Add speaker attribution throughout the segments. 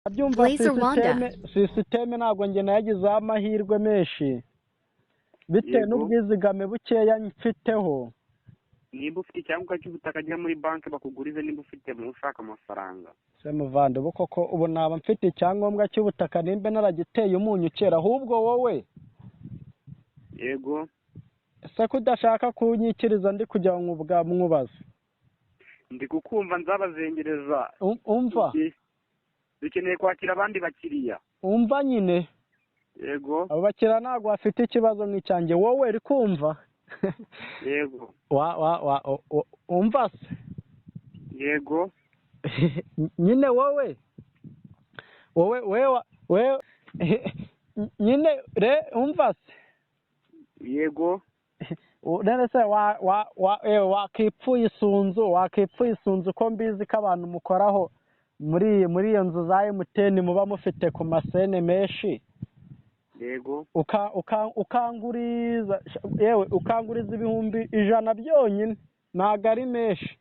Speaker 1: byumva sisiteme ntabwo njye nayagizeho amahirwe menshi bitewe n'ubwizigame bukeya mfiteho.
Speaker 2: Niba ufite icyangombwa cy'ubutaka ajya muri banki bakugurize, niba ufite ushaka amafaranga.
Speaker 1: Se muvandimwe koko ubu naba mfite icyangombwa cy'ubutaka nimba naragiteye umunyu kera, ahubwo wowe
Speaker 2: Yego.
Speaker 1: ese ko udashaka kunyikiriza ndi kugira ngo mwubaze?
Speaker 2: Ndi kukumva nzabazengereza.
Speaker 1: Umva
Speaker 2: dukeneye kwakira abandi bakiriya.
Speaker 1: Umva nyine.
Speaker 2: Yego.
Speaker 1: Abo bakiriya ntabwo bafite ikibazo nk'icyanjye, wowe uri kumva?
Speaker 2: Yego.
Speaker 1: Umva se?
Speaker 2: Yego.
Speaker 1: Nyine wowe nyine umva se?
Speaker 2: Yego.
Speaker 1: None se wakipfuye isunzu ko mbizi ko abantu mukoraho muri iyo nzu za MTN muba mufite ku masene menshi.
Speaker 2: Yego.
Speaker 1: ukanguriza ibihumbi 100 byonyine, ntabwo ari menshi.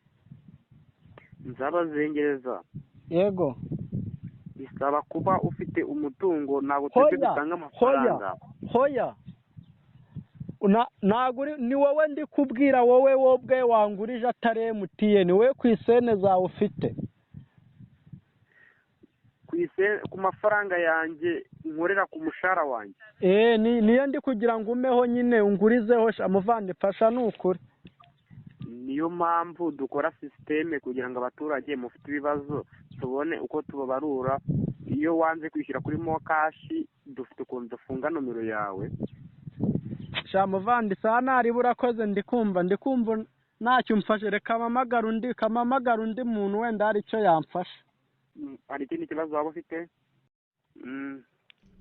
Speaker 2: Nzabazengereza.
Speaker 1: Yego.
Speaker 2: Bisaba kuba ufite umutungo, ntabwo twese dutanga amafaranga.
Speaker 1: Hoya ni wowe ndi kubwira, wowe wobwe wangurije atari MTN, wowe ku isene zawe ufite.
Speaker 2: Ku mafaranga yanjye nkorera ku mushahara wanjye.
Speaker 1: Niyo ndi kugira ngo umeho nyine ungurizeho amuvande fasha n'ukuri.
Speaker 2: Niyo mpamvu dukora sisiteme kugira ngo abaturage mufite ibibazo tubone uko tubabarura. Iyo wanze kwishyura kuri mokashi dufite ukuntu dufunga nomero yawe.
Speaker 1: Muvandi sana urakoze, ndikumva ntacyo umfashe, reka mpamagara undi muntu wenda hari icyo yamfasha.
Speaker 2: Hari ikindi kibazo waba ufite?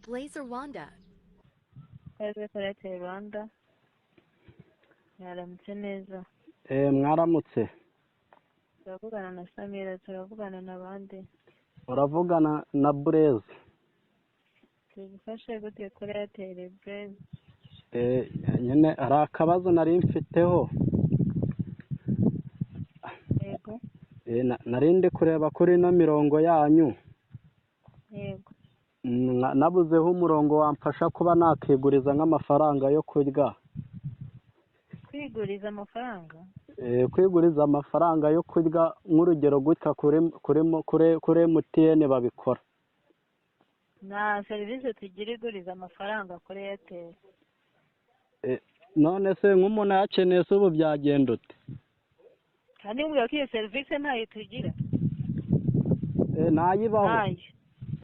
Speaker 3: Blazer Rwanda.
Speaker 4: Rwanda. Mwaramutse neza.
Speaker 1: Mwaramutse.
Speaker 4: Turavugana na Samira, turavugana n'abandi.
Speaker 1: Uravugana na Blaze.
Speaker 4: Tugufashe gute kuri Airtel Blaze?
Speaker 1: Nyine hari akabazo nari mfiteho.
Speaker 4: Yego.
Speaker 1: Nari ndi kureba kuri no mirongo yanyu.
Speaker 4: Yego.
Speaker 1: Nabuzeho umurongo wamfasha kuba nakiguriza nk'amafaranga yo kurya.
Speaker 4: Kwiguriza amafaranga?
Speaker 1: Kwiguriza amafaranga yo kurya, nk'urugero gutya kuri MTN babikora.
Speaker 4: Na serivisi tugira iguriza amafaranga kuri Airtel.
Speaker 1: None se nk'umuntu yakeneye se ubu byagenda ute?
Speaker 4: Kandi mbwira ko iyo serivisi ntayo tugira.
Speaker 1: Nayibaho.